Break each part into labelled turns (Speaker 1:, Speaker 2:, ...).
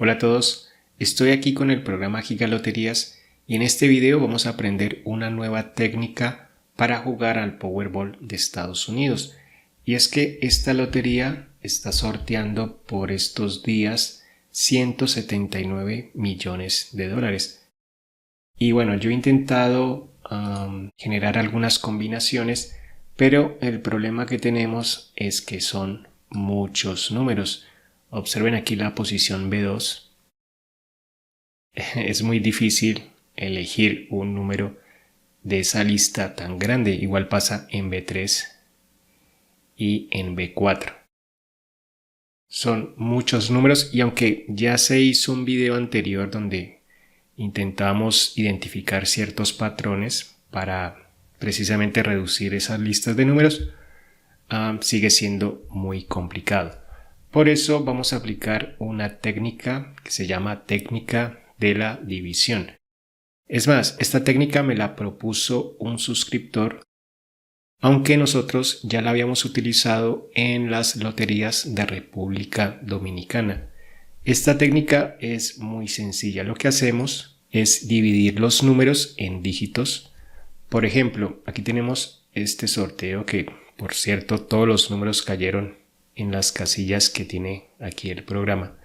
Speaker 1: Hola a todos, estoy aquí con el programa Gigaloterías y en este video vamos a aprender una nueva técnica para jugar al Powerball de Estados Unidos. Y es que esta lotería está sorteando por estos días 179 millones de dólares. Y bueno, yo he intentado generar algunas combinaciones, pero el problema que tenemos es que son muchos números. Observen aquí la posición B2. Es muy difícil elegir un número de esa lista tan grande. Igual pasa en B3 y en B4. Son muchos números y aunque ya se hizo un video anterior donde intentamos identificar ciertos patrones para precisamente reducir esas listas de números, sigue siendo muy complicado. Por eso vamos a aplicar una técnica que se llama técnica de la división. Es más, esta técnica me la propuso un suscriptor, aunque nosotros ya la habíamos utilizado en las loterías de República Dominicana. Esta técnica es muy sencilla. Lo que hacemos es dividir los números en dígitos. Por ejemplo, aquí tenemos este sorteo que, por cierto, todos los números cayeron en las casillas que tiene aquí el programa.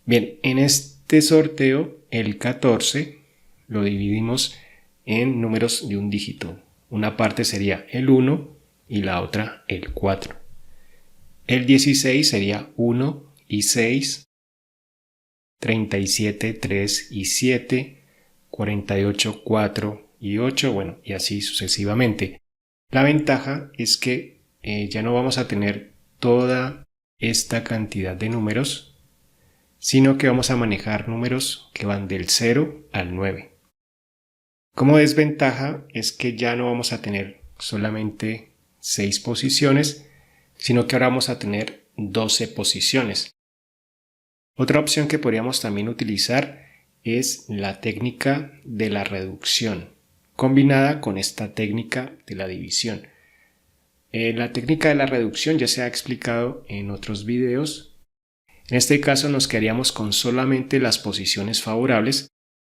Speaker 1: Bien, en este sorteo el 14 lo dividimos en números de un dígito. Una parte sería el 1 y la otra el 4. El 16 sería 1 y 6, 37, 3 y 7, 48, 4 y 8, bueno, y así sucesivamente. La ventaja es que ya no vamos a tener toda esta cantidad de números, sino que vamos a manejar números que van del 0 al 9. Como desventaja es que ya no vamos a tener solamente 6 posiciones, sino que ahora vamos a tener 12 posiciones. Otra opción que podríamos también utilizar es la técnica de la reducción, combinada con esta técnica de la división. La técnica de la reducción ya se ha explicado en otros videos. En este caso nos quedaríamos con solamente las posiciones favorables,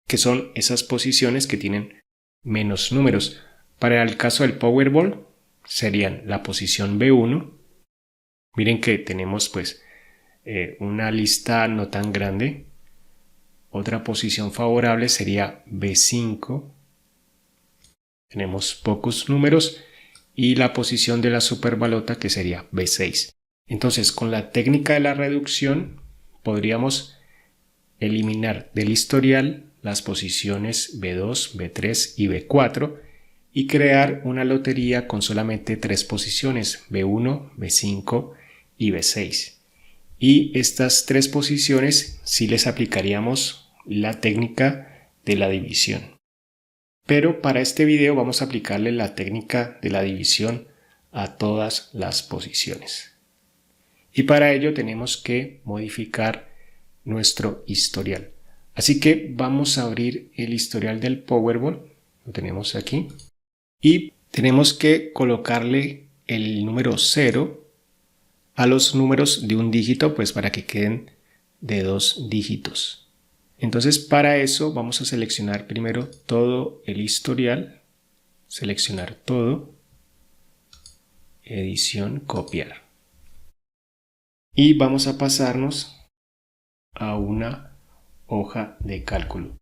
Speaker 1: que son esas posiciones que tienen menos números. Para el caso del Powerball serían la posición B1. Miren que tenemos pues una lista no tan grande. Otra posición favorable sería B5. Tenemos pocos números. Y la posición de la superbalota que sería B6. Entonces, con la técnica de la reducción podríamos eliminar del historial las posiciones B2, B3 y B4 y crear una lotería con solamente 3 posiciones, B1, B5 y B6. Y estas 3 posiciones sí les aplicaríamos la técnica de la división. Pero para este video vamos a aplicarle la técnica de la división a todas las posiciones. Y para ello tenemos que modificar nuestro historial. Así que vamos a abrir el historial del Powerball. Lo tenemos aquí. Y tenemos que colocarle el número 0 a los números de un dígito, pues para que queden de 2 dígitos. Entonces para eso vamos a seleccionar primero todo el historial, seleccionar todo, edición, copiar. Y vamos a pasarnos a una hoja de cálculo.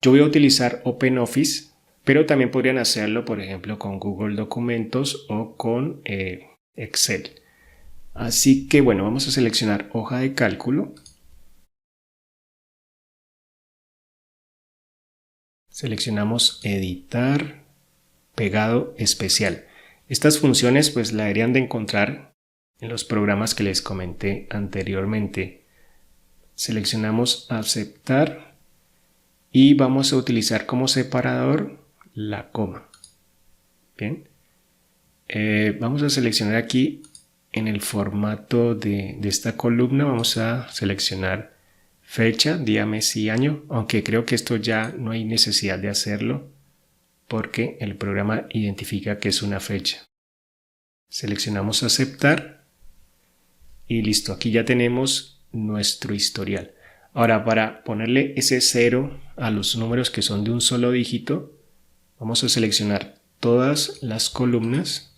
Speaker 1: Yo voy a utilizar OpenOffice, pero también podrían hacerlo, por ejemplo, con Google Documentos o con Excel. Así que bueno, vamos a seleccionar hoja de cálculo. Seleccionamos editar, pegado especial. Estas funciones pues la deberían de encontrar en los programas que les comenté anteriormente. Seleccionamos aceptar y vamos a utilizar como separador la coma. Bien. Vamos a seleccionar aquí en el formato de esta columna, vamos a seleccionar fecha, día, mes y año, aunque creo que esto ya no hay necesidad de hacerlo porque el programa identifica que es una fecha. Seleccionamos aceptar y listo, aquí ya tenemos nuestro historial. Ahora, para ponerle ese 0 a los números que son de un solo dígito, vamos a seleccionar todas las columnas.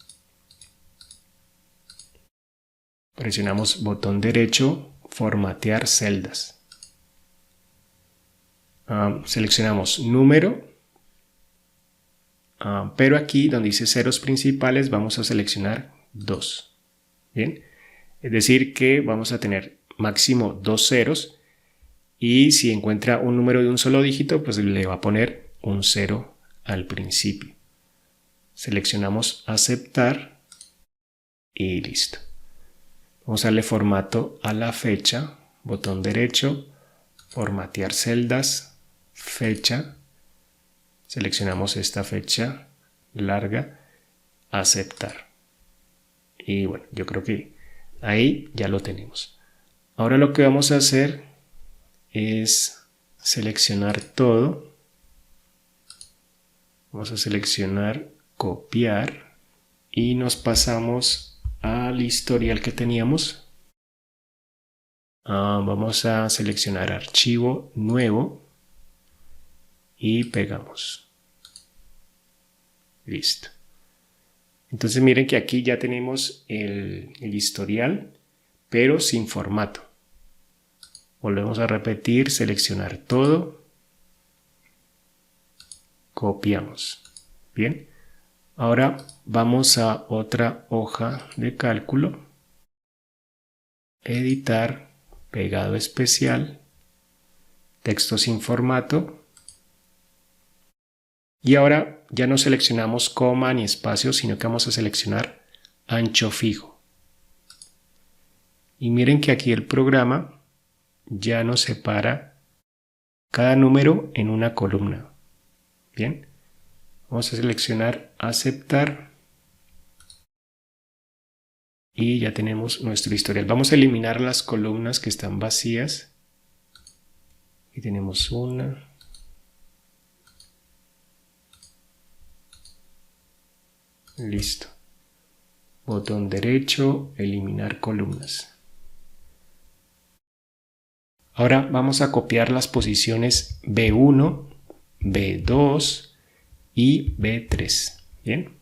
Speaker 1: Presionamos botón derecho, formatear celdas. Seleccionamos número, pero aquí donde dice ceros principales vamos a seleccionar 2. Bien, es decir que vamos a tener máximo 2 ceros y si encuentra un número de un solo dígito, pues le va a poner un 0 al principio. Seleccionamos aceptar y listo. Vamos a darle formato a la fecha, botón derecho, formatear celdas, fecha. Seleccionamos esta fecha larga, aceptar. Y bueno, yo creo que ahí ya lo tenemos. Ahora lo que vamos a hacer es seleccionar todo. Vamos a seleccionar copiar y nos pasamos al historial que teníamos. Vamos a seleccionar archivo nuevo y pegamos. Listo. Entonces miren que aquí ya tenemos el historial, pero sin formato. Volvemos a repetir, seleccionar todo, copiamos. Bien, ahora vamos a otra hoja de cálculo, editar, pegado especial, texto sin formato. Y ahora ya no seleccionamos coma ni espacio, sino que vamos a seleccionar ancho fijo. Y miren que aquí el programa ya nos separa cada número en una columna. Bien, vamos a seleccionar aceptar y ya tenemos nuestro historial. Vamos a eliminar las columnas que están vacías. Aquí tenemos una. Listo. Botón derecho, eliminar columnas. Ahora vamos a copiar las posiciones B1, B2 y B3. Bien.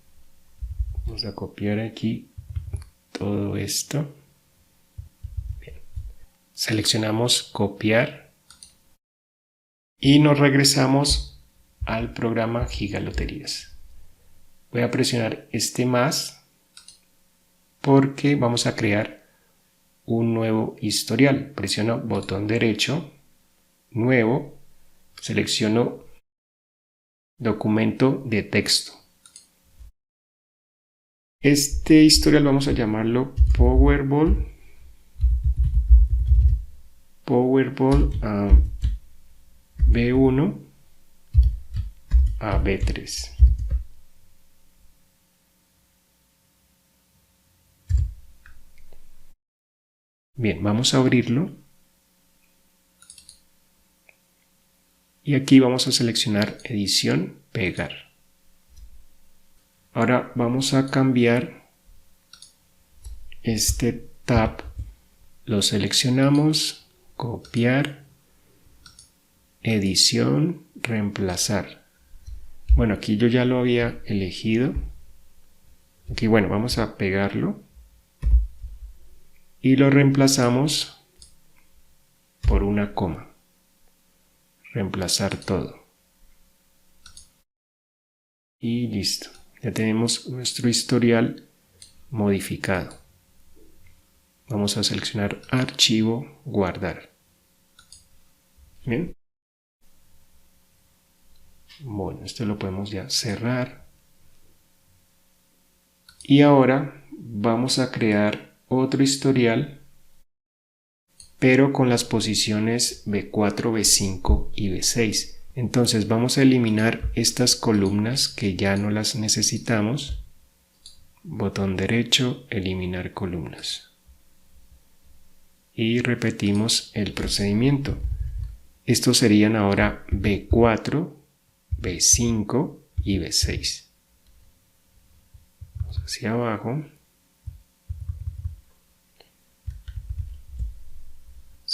Speaker 1: Vamos a copiar aquí todo esto. Bien. Seleccionamos copiar y nos regresamos al programa Gigaloterías. Voy a presionar este más porque vamos a crear un nuevo historial. Presiono botón derecho, nuevo, selecciono documento de texto. Este historial vamos a llamarlo Powerball B1 a B3. Bien, vamos a abrirlo. Y aquí vamos a seleccionar edición, pegar. Ahora vamos a cambiar este tab. Lo seleccionamos, copiar, edición, reemplazar. Bueno, aquí yo ya lo había elegido. Aquí, bueno, vamos a pegarlo. Y lo reemplazamos por una coma. Reemplazar todo. Y listo. Ya tenemos nuestro historial modificado. Vamos a seleccionar archivo, guardar. Bien. Bueno, esto lo podemos ya cerrar. Y ahora vamos a crear otro historial, pero con las posiciones B4, B5 y B6. Entonces vamos a eliminar estas columnas que ya no las necesitamos. Botón derecho, eliminar columnas. Y repetimos el procedimiento. Estos serían ahora B4, B5 y B6. Vamos hacia abajo.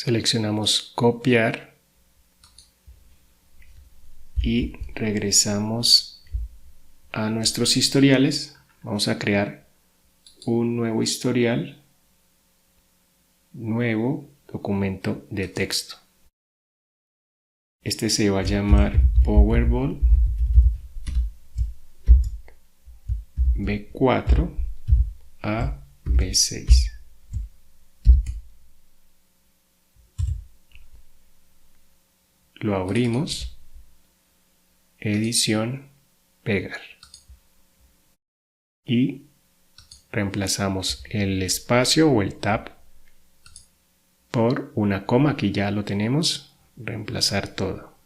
Speaker 1: Seleccionamos copiar y regresamos a nuestros historiales. Vamos a crear un nuevo historial, nuevo documento de texto. Este se va a llamar Powerball B4 a B6. Lo abrimos, edición, pegar. Y reemplazamos el espacio o el tab por una coma, aquí ya lo tenemos, reemplazar todo.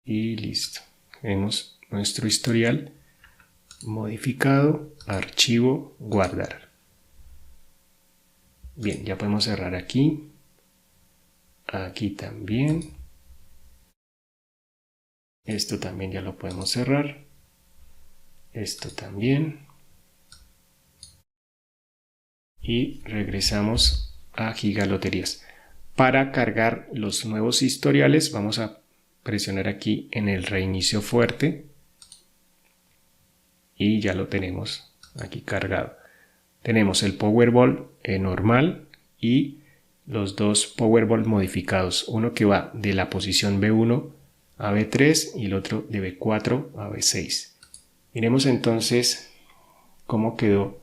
Speaker 1: Y listo. Vemos nuestro historial modificado, archivo, guardar. Bien, ya podemos cerrar aquí. Aquí también. Esto también ya lo podemos cerrar. Esto también. Y regresamos a Gigaloterías. Para cargar los nuevos historiales vamos a presionar aquí en el reinicio fuerte. Y ya lo tenemos aquí cargado. Tenemos el Powerball normal y los dos Powerball modificados, uno que va de la posición B1 a B3 y el otro de B4 a B6. Miremos entonces cómo quedó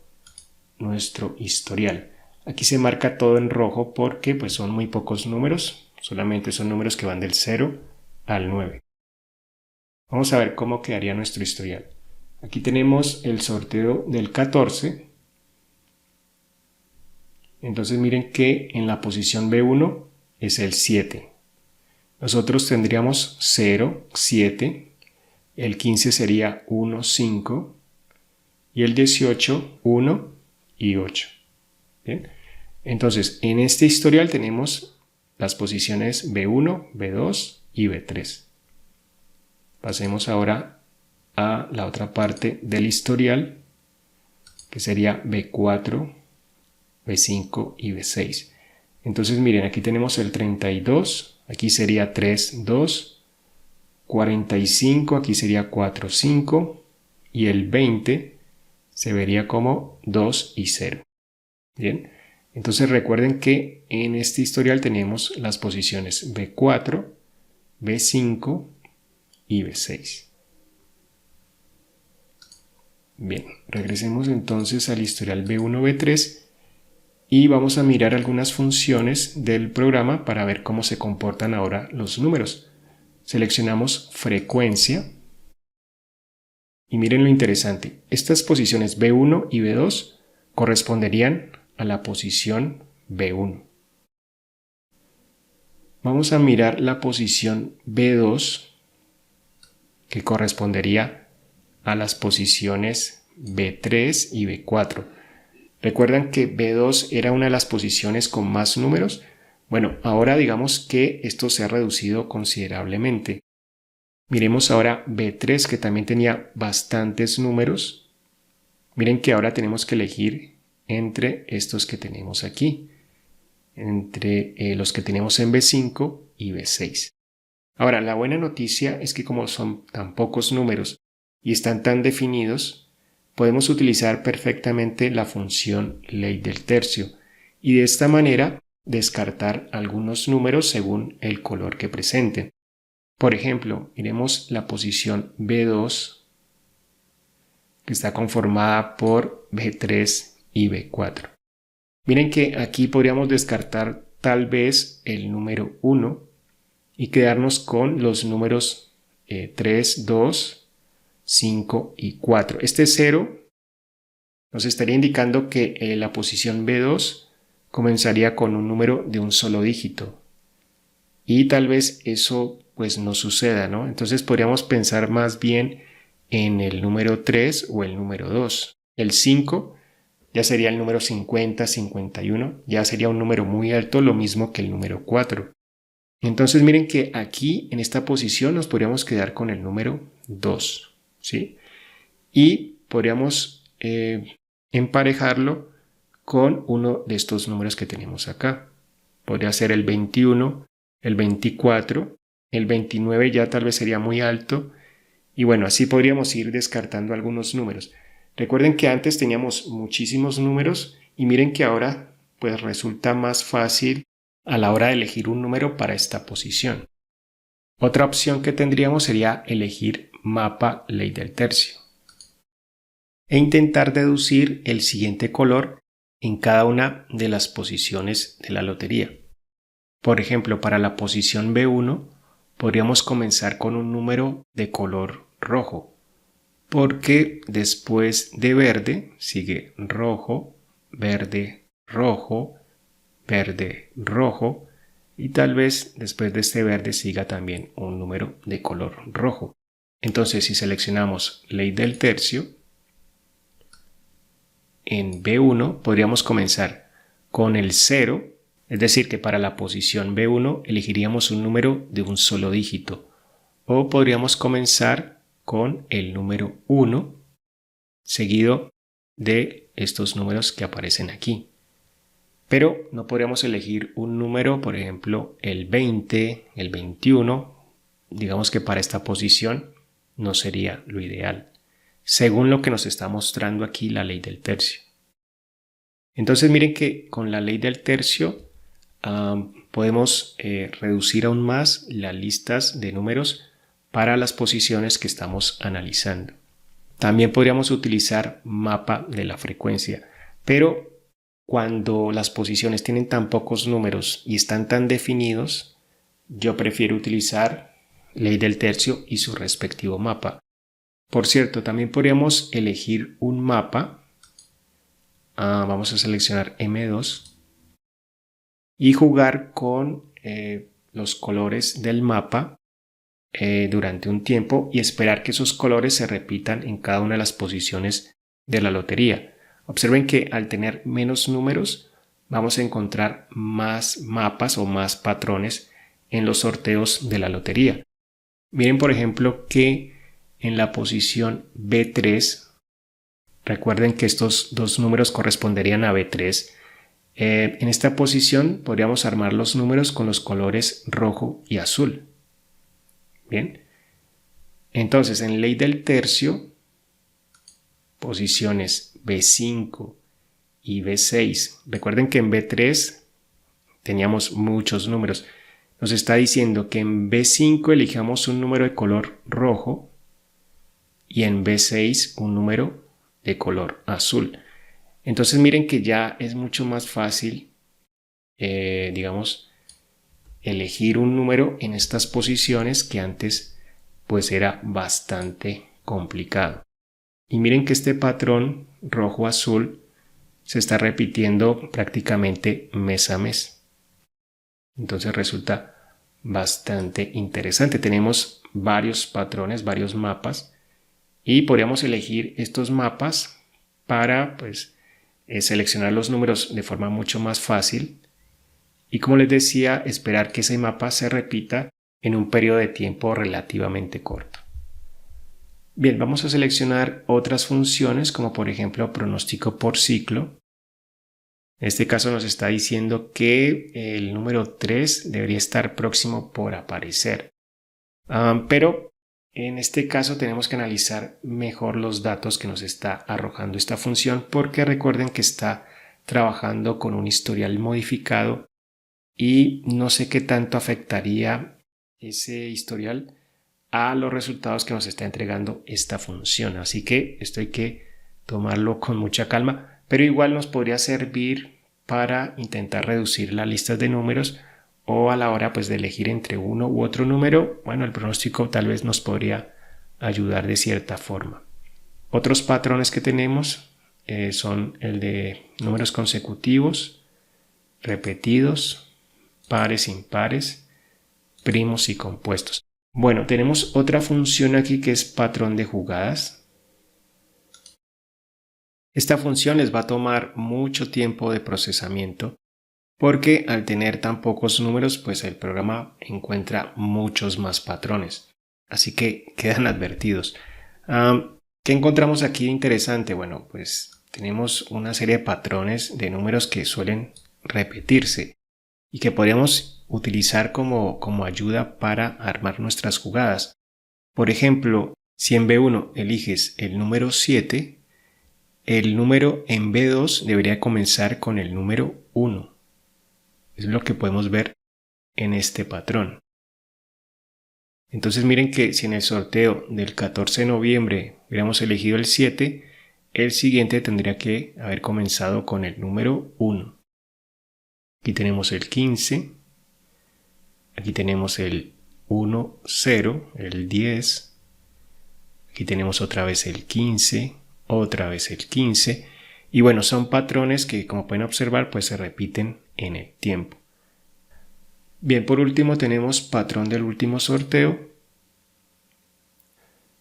Speaker 1: nuestro historial. Aquí se marca todo en rojo porque pues son muy pocos números, solamente son números que van del 0 al 9. Vamos a ver cómo quedaría nuestro historial. Aquí tenemos el sorteo del 14. Entonces miren que en la posición B1 es el 7. Nosotros tendríamos 0, 7. El 15 sería 1, 5. Y el 18, 1 y 8. ¿Bien? Entonces en este historial tenemos las posiciones B1, B2 y B3. Pasemos ahora a la otra parte del historial, que sería B4, B5 y B6. Entonces miren, aquí tenemos el 32, aquí sería 3, 2, 45, aquí sería 4, 5 y el 20 se vería como 2 y 0. Bien, entonces recuerden que en este historial tenemos las posiciones B4, B5 y B6. Bien, regresemos entonces al historial B1, B3 y vamos a mirar algunas funciones del programa para ver cómo se comportan ahora los números. Seleccionamos frecuencia y miren lo interesante. Estas posiciones B1 y B2 corresponderían a la posición B1. Vamos a mirar la posición B2 que correspondería a las posiciones B3 y B4. ¿Recuerdan que B2 era una de las posiciones con más números? Bueno, ahora digamos que esto se ha reducido considerablemente. Miremos ahora B3, que también tenía bastantes números. Miren que ahora tenemos que elegir entre estos que tenemos aquí, entre los que tenemos en B5 y B6. Ahora, la buena noticia es que como son tan pocos números y están tan definidos, podemos utilizar perfectamente la función ley del tercio y de esta manera descartar algunos números según el color que presenten. Por ejemplo, miremos la posición B2 que está conformada por B3 y B4. Miren que aquí podríamos descartar tal vez el número 1 y quedarnos con los números 3, 2, 5 y 4. Este 0 nos estaría indicando que la posición B2 comenzaría con un número de un solo dígito. Y tal vez eso pues no suceda, ¿no? Entonces podríamos pensar más bien en el número 3 o el número 2. El 5 ya sería el número 50, 51, ya sería un número muy alto, lo mismo que el número 4. Entonces miren que aquí en esta posición nos podríamos quedar con el número 2. ¿Sí? Y podríamos emparejarlo con uno de estos números que tenemos acá. Podría ser el 21, el 24, el 29 ya tal vez sería muy alto. Y bueno, así podríamos ir descartando algunos números. Recuerden que antes teníamos muchísimos números y miren que ahora pues resulta más fácil a la hora de elegir un número para esta posición. Otra opción que tendríamos sería elegir mapa ley del tercio e intentar deducir el siguiente color en cada una de las posiciones de la lotería. Por ejemplo, para la posición B1 podríamos comenzar con un número de color rojo, porque después de verde sigue rojo, verde, rojo, verde, rojo, y tal vez después de este verde siga también un número de color rojo. Entonces, si seleccionamos ley del tercio, en B1 podríamos comenzar con el 0, es decir, que para la posición B1 elegiríamos un número de un solo dígito, o podríamos comenzar con el número 1, seguido de estos números que aparecen aquí. Pero no podríamos elegir un número, por ejemplo, el 20, el 21, digamos que para esta posición no sería lo ideal, según lo que nos está mostrando aquí la ley del tercio. Entonces miren que con la ley del tercio podemos reducir aún más las listas de números para las posiciones que estamos analizando. También podríamos utilizar mapa de la frecuencia, pero cuando las posiciones tienen tan pocos números y están tan definidos, yo prefiero utilizar ley del tercio y su respectivo mapa. Por cierto, también podríamos elegir un mapa. Vamos a seleccionar M2 y jugar con los colores del mapa durante un tiempo y esperar que esos colores se repitan en cada una de las posiciones de la lotería. Observen que al tener menos números vamos a encontrar más mapas o más patrones en los sorteos de la lotería. Miren por ejemplo que en la posición B3, recuerden que estos dos números corresponderían a B3, en esta posición podríamos armar los números con los colores rojo y azul. Bien, entonces en ley del tercio, posiciones B5 y B6. Recuerden que en B3 teníamos muchos números. Nos está diciendo que en B5 elijamos un número de color rojo y en B6 un número de color azul. Entonces miren que ya es mucho más fácil, digamos, elegir un número en estas posiciones que antes pues era bastante complicado. Y miren que este patrón rojo-azul se está repitiendo prácticamente mes a mes. Entonces resulta bastante interesante. Tenemos varios patrones, varios mapas y podríamos elegir estos mapas para pues, seleccionar los números de forma mucho más fácil. Y como les decía, esperar que ese mapa se repita en un periodo de tiempo relativamente corto. Bien, vamos a seleccionar otras funciones como por ejemplo pronóstico por ciclo. En este caso nos está diciendo que el número 3 debería estar próximo por aparecer. Pero en este caso tenemos que analizar mejor los datos que nos está arrojando esta función porque recuerden que está trabajando con un historial modificado y no sé qué tanto afectaría ese historial a los resultados que nos está entregando esta función. Así que esto hay que tomarlo con mucha calma, pero igual nos podría servir para intentar reducir las listas de números o a la hora pues de elegir entre uno u otro número. Bueno, el pronóstico tal vez nos podría ayudar de cierta forma. Otros patrones que tenemos son el de números consecutivos, repetidos, pares, impares, primos y compuestos. Bueno, tenemos otra función aquí que es patrón de jugadas. Esta función les va a tomar mucho tiempo de procesamiento porque al tener tan pocos números, pues el programa encuentra muchos más patrones. Así que quedan advertidos. ¿Qué encontramos aquí de interesante? Bueno, pues tenemos una serie de patrones de números que suelen repetirse y que podríamos utilizar como ayuda para armar nuestras jugadas. Por ejemplo, si en B1 eliges el número 7, el número en B2 debería comenzar con el número 1. Es lo que podemos ver en este patrón. Entonces miren que si en el sorteo del 14 de noviembre hubiéramos elegido el 7, el siguiente tendría que haber comenzado con el número 1. Aquí tenemos el 15, aquí tenemos el 1, 0, el 10, aquí tenemos otra vez el 15, otra vez el 15, y bueno, son patrones que, como pueden observar, pues se repiten en el tiempo. Bien, por último tenemos patrón del último sorteo,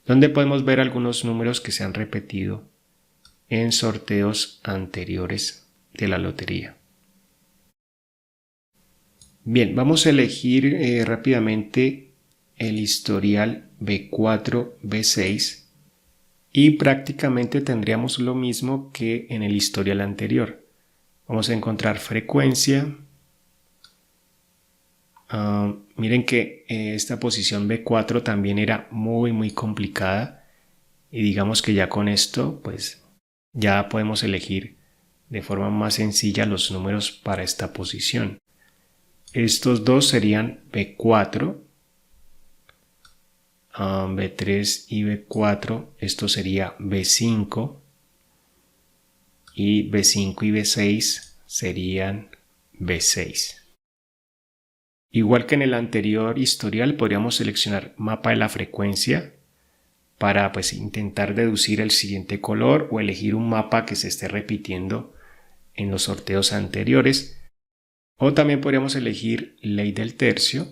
Speaker 1: donde podemos ver algunos números que se han repetido en sorteos anteriores de la lotería. Bien, vamos a elegir rápidamente el historial B4, B6 y prácticamente tendríamos lo mismo que en el historial anterior. Vamos a encontrar frecuencia. Miren que esta posición B4 también era muy complicada y digamos que ya con esto pues ya podemos elegir de forma más sencilla los números para esta posición. Estos dos serían B4, B3 y B4, esto sería B5 y B5 y B6 serían B6. Igual que en el anterior historial, podríamos seleccionar mapa de la frecuencia para pues intentar deducir el siguiente color o elegir un mapa que se esté repitiendo en los sorteos anteriores. O también podríamos elegir ley del tercio,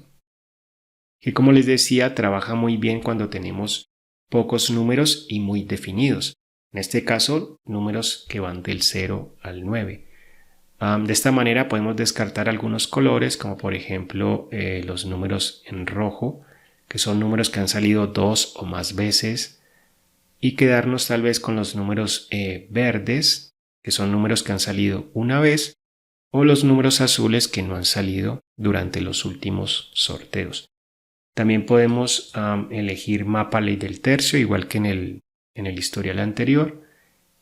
Speaker 1: que como les decía trabaja muy bien cuando tenemos pocos números y muy definidos. En este caso, números que van del 0 al 9. De esta manera podemos descartar algunos colores, como por ejemplo los números en rojo, que son números que han salido 2 o más veces, y quedarnos tal vez con los números verdes, que son números que han salido una vez, o los números azules que no han salido durante los últimos sorteos. También podemos elegir mapa ley del tercio, igual que en el historial anterior.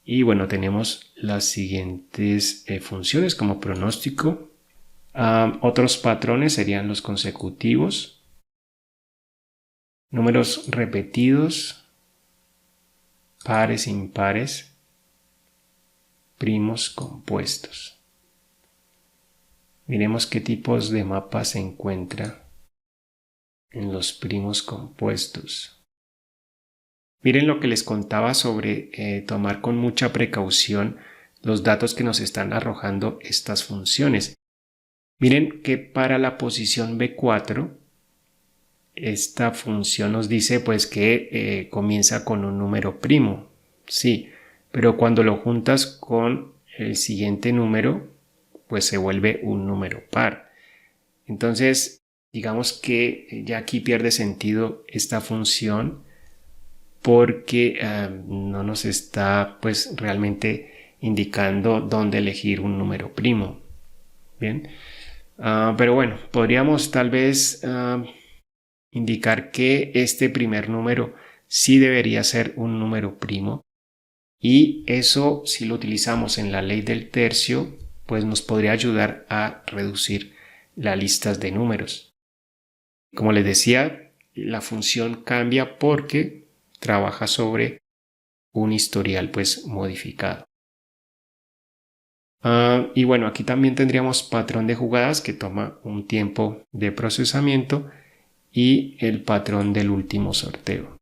Speaker 1: Y bueno, tenemos las siguientes funciones como pronóstico. Otros patrones serían los consecutivos, números repetidos, pares, impares, primos compuestos. Miremos qué tipos de mapas se encuentran en los primos compuestos. Miren lo que les contaba sobre tomar con mucha precaución los datos que nos están arrojando estas funciones. Miren que para la posición B4, esta función nos dice pues que comienza con un número primo. Sí, pero cuando lo juntas con el siguiente número, pues se vuelve un número par. Entonces, digamos que ya aquí pierde sentido esta función porque no nos está pues realmente indicando dónde elegir un número primo. Bien, pero bueno, podríamos tal vez indicar que este primer número sí debería ser un número primo, y eso, si lo utilizamos en la ley del tercio, pues nos podría ayudar a reducir las listas de números. Como les decía, la función cambia porque trabaja sobre un historial pues modificado. Y bueno, aquí también tendríamos patrón de jugadas, que toma un tiempo de procesamiento, y el patrón del último sorteo.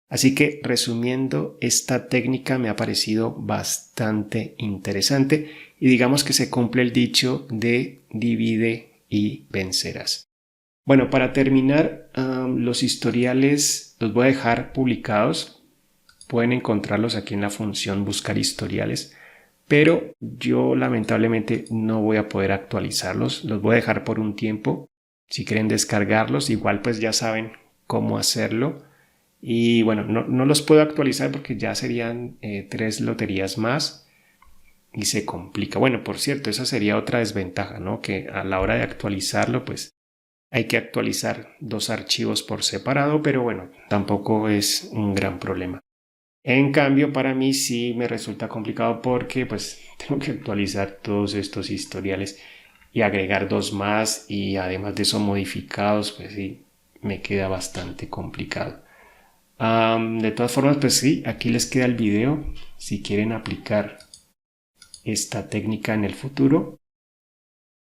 Speaker 1: Así que, resumiendo, esta técnica me ha parecido bastante interesante y digamos que se cumple el dicho de divide y vencerás. Bueno, para terminar, los historiales los voy a dejar publicados. Pueden encontrarlos aquí en la función buscar historiales, pero yo lamentablemente no voy a poder actualizarlos. Los voy a dejar por un tiempo. Si quieren descargarlos, igual pues ya saben cómo hacerlo. Y bueno, no los puedo actualizar porque ya serían 3 loterías más y se complica. Bueno, por cierto, esa sería otra desventaja, ¿no? Que a la hora de actualizarlo, pues hay que actualizar 2 archivos por separado, pero bueno, tampoco es un gran problema. En cambio, para mí sí me resulta complicado porque pues tengo que actualizar todos estos historiales y agregar 2 más y además de eso modificados, pues sí, me queda bastante complicado. De todas formas, pues sí, aquí les queda el video si quieren aplicar esta técnica en el futuro.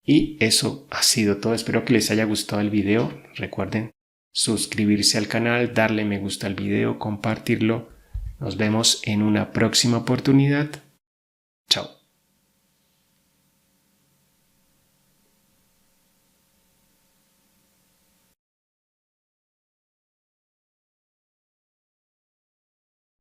Speaker 1: Y eso ha sido todo. Espero que les haya gustado el video. Recuerden suscribirse al canal, darle me gusta al video, compartirlo. Nos vemos en una próxima oportunidad. Chao.